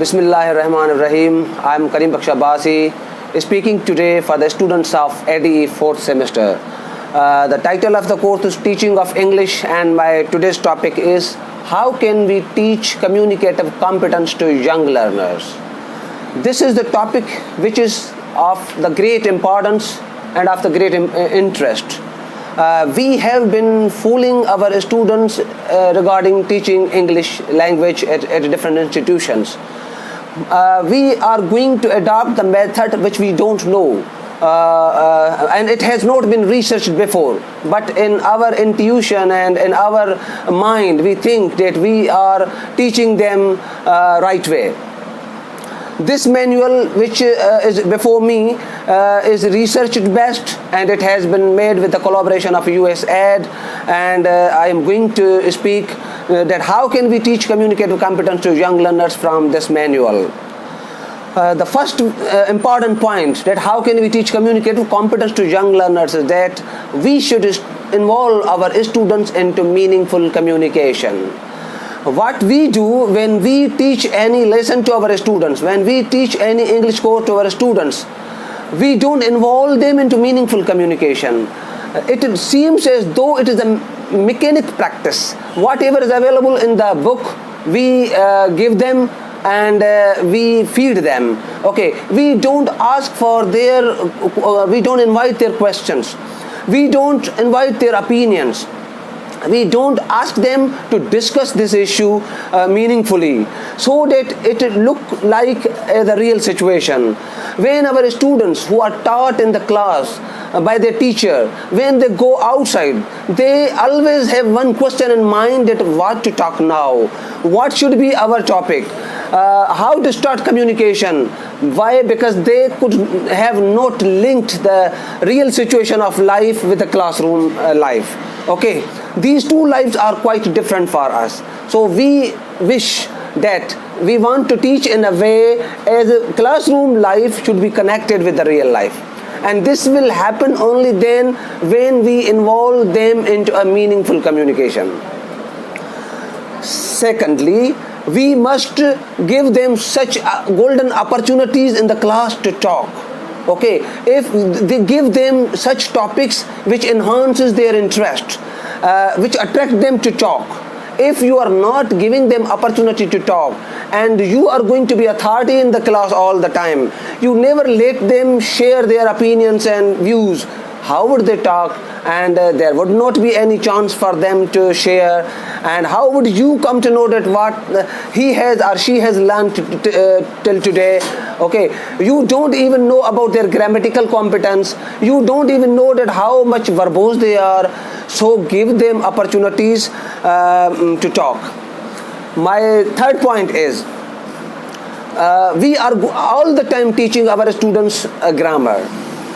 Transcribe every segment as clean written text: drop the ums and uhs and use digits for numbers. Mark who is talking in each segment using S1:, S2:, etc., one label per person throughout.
S1: Bismillahirrahmanirrahim. I am Karim Bakshabasi, speaking today for the students of ADE 4th semester. The title of the course is Teaching of English, and my today's topic is how can we teach communicative competence to young learners. This is the topic which is of the great importance and of the great interest. We have been fooling our students regarding teaching English language at different institutions. We are going to adopt the method which we don't know, and it has not been researched before, but in our intuition and in our mind we think that we are teaching them right way. This manual which is before me is researched best, and it has been made with the collaboration of USAID, and I am going to speak that how can we teach communicative competence to young learners from this manual. The first important point that how can we teach communicative competence to young learners is that we should involve our students into meaningful communication. What we do when we teach any lesson to our students, when we teach any English course to our students, we don't involve them into meaningful communication. It seems as though it is a mechanic practice. Whatever is available in the book, we give them and we feed them. Okay, we don't ask for we don't invite their questions. We don't invite their opinions. We don't ask them to discuss this issue meaningfully, so that it look like the real situation. When our students who are taught in the class by their teacher, when they go outside, they always have one question in mind, that what to talk now, what should be our topic, how to start communication. Why? Because they could have not linked the real situation of life with the classroom life. Okay, these two lives are quite different for us. So we wish that we want to teach in a way as a classroom life should be connected with the real life. And this will happen only then when we involve them into a meaningful communication. Secondly, we must give them such golden opportunities in the class to talk. Okay, if they give them such topics which enhances their interest, which attract them to talk. If you are not giving them opportunity to talk, and you are going to be authority in the class all the time, you never let them share their opinions and views, how would they talk? And there would not be any chance for them to share. And how would you come to know that what he has or she has learned till today? Okay, you don't even know about their grammatical competence. You don't even know that how much verbose they are. So give them opportunities to talk. My third point is we are all the time teaching our students grammar.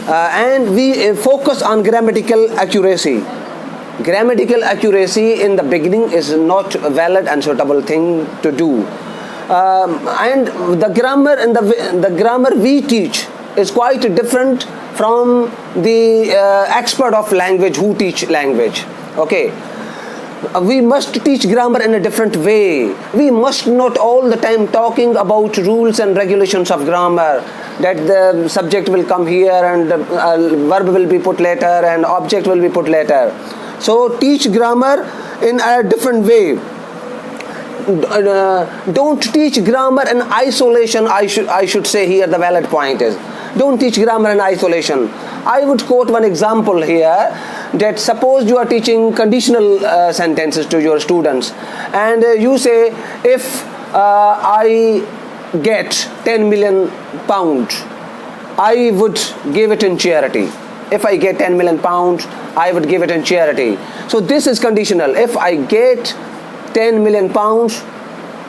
S1: And we focus on grammatical accuracy. Grammatical accuracy in the beginning is not a valid and suitable thing to do. And the grammar we teach is quite different from the expert of language who teach language. Okay. We must teach grammar in a different way. We must not all the time talking about rules and regulations of grammar, that the subject will come here and verb will be put later and object will be put later. So teach grammar in a different way. Don't teach grammar in isolation. I should say here the valid point is, don't teach grammar in isolation. I would quote one example here, that suppose you are teaching conditional sentences to your students, and you say, if I get 10 million pounds, I would give it in charity. If I get 10 million pounds, I would give it in charity. So this is conditional. If I get 10 million pounds,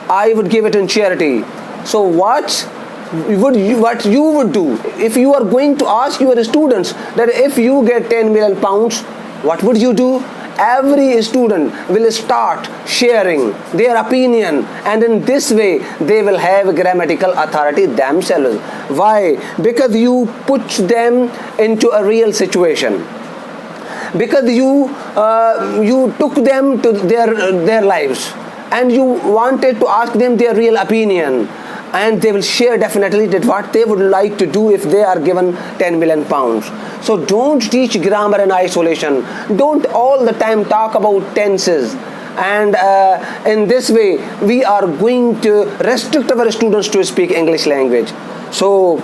S1: I would give it in charity. So what you would do if you are going to ask your students that if you get 10 million pounds, what would you do? Every student will start sharing their opinion, and in this way they will have grammatical authority themselves. Why? Because you put them into a real situation. Because you took them to their lives, and you wanted to ask them their real opinion. and they will share definitely that what they would like to do if they are given 10 million pounds. So don't teach grammar in isolation. Don't all the time talk about tenses. And in this way, we are going to restrict our students to speak English language. So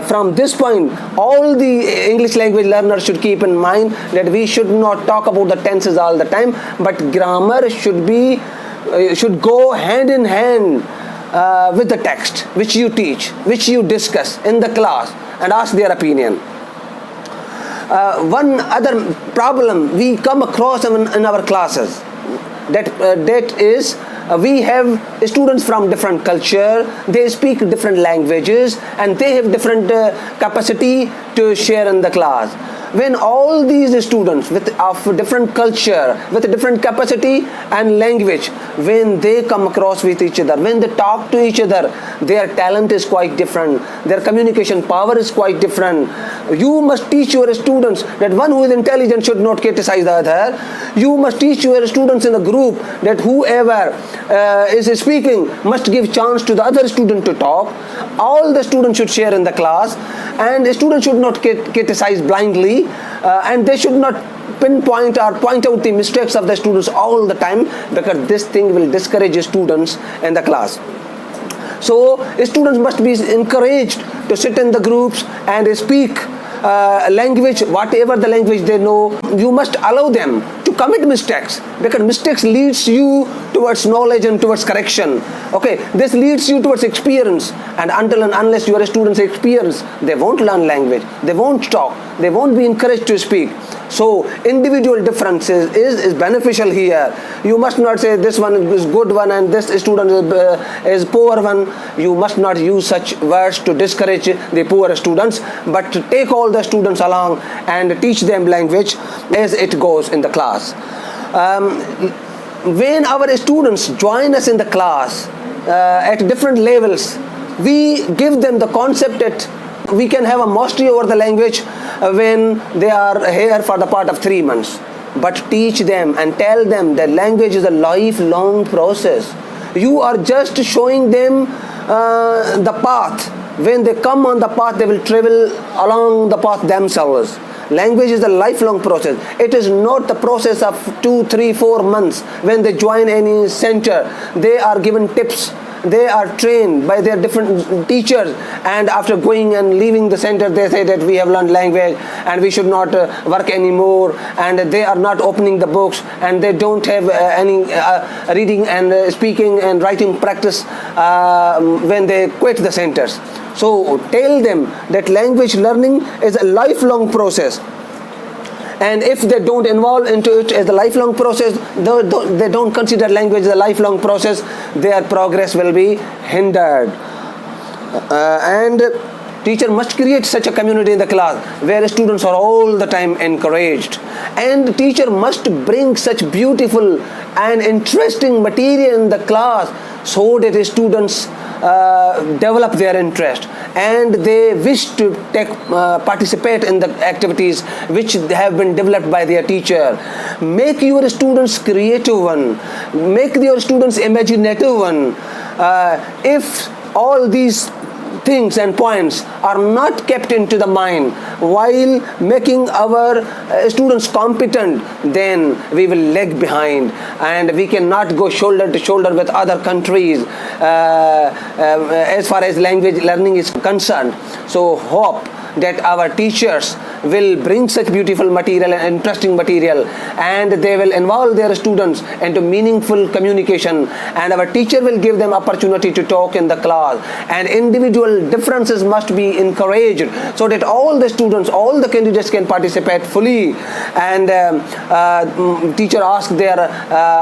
S1: from this point, all the English language learners should keep in mind that we should not talk about the tenses all the time, but grammar should go hand in hand with the text which you teach, which you discuss in the class, and ask their opinion. One other problem we come across in our classes, that is we have students from different culture, they speak different languages, and they have different capacity to share in the class. When all these students of different culture, with different capacity and language, when they come across with each other, when they talk to each other, their talent is quite different, their communication power is quite different. You must teach your students that one who is intelligent should not criticize the other. You must teach your students in a group that whoever is speaking must give chance to the other student to talk. All the students should share in the class, and the students should not criticize blindly, and they should not pinpoint or point out the mistakes of the students all the time, because this thing will discourage students in the class. So students must be encouraged to sit in the groups and speak language, whatever the language they know. You must allow them to commit mistakes, because mistakes leads you towards knowledge and towards correction. Okay, this leads you towards experience, and until and unless your students experience, they won't learn language, they won't talk, they won't be encouraged to speak. So individual differences is beneficial here. You must not say this one is good one and this student is poor one. You must not use such words to discourage the poor students, but to take all the students along and teach them language as it goes in the class. When our students join us in the class at different levels, we give them the concept that we can have a mastery over the language when they are here for the part of 3 months. But teach them and tell them that language is a lifelong process. You are just showing them the path. When they come on the path, they will travel along the path themselves. Language is a lifelong process. It is not the process of 2, 3, 4 months. When they join any center, they are given tips. They are trained by their different teachers, and after going and leaving the center, they say that we have learned language and we should not work anymore, and they are not opening the books, and they don't have any reading and speaking and writing practice when they quit the centers. So tell them that language learning is a lifelong process. And if they don't involve into it as a lifelong process, they don't consider language as a lifelong process, their progress will be hindered. And teacher must create such a community in the class where students are all the time encouraged. And teacher must bring such beautiful and interesting material in the class so that the students develop their interest and they wish to participate in the activities which have been developed by their teacher. Make your students creative one. Make your students imaginative one. If all these things and points are not kept into the mind while making our students competent, then we will lag behind and we cannot go shoulder to shoulder with other countries as far as language learning is concerned. So hope that our teachers will bring such beautiful material and interesting material, and they will involve their students into meaningful communication, and our teacher will give them opportunity to talk in the class, and individual differences must be encouraged so that all the students, all the candidates can participate fully, and teacher ask their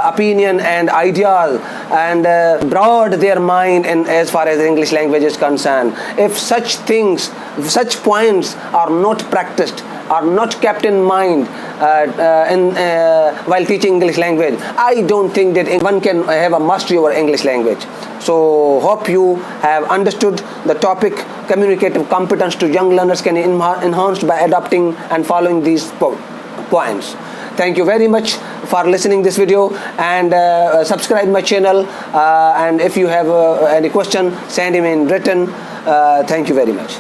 S1: opinion and ideas and broad their mind in as far as English language is concerned. If such things, such points are not practiced, are not kept in mind while teaching English language, I don't think that one can have a mastery over English language. So hope you have understood the topic. Communicative competence to young learners can be enhanced by adopting and following these points. Thank you very much for listening this video, and subscribe my channel, and if you have any question, send him in written. Thank you very much.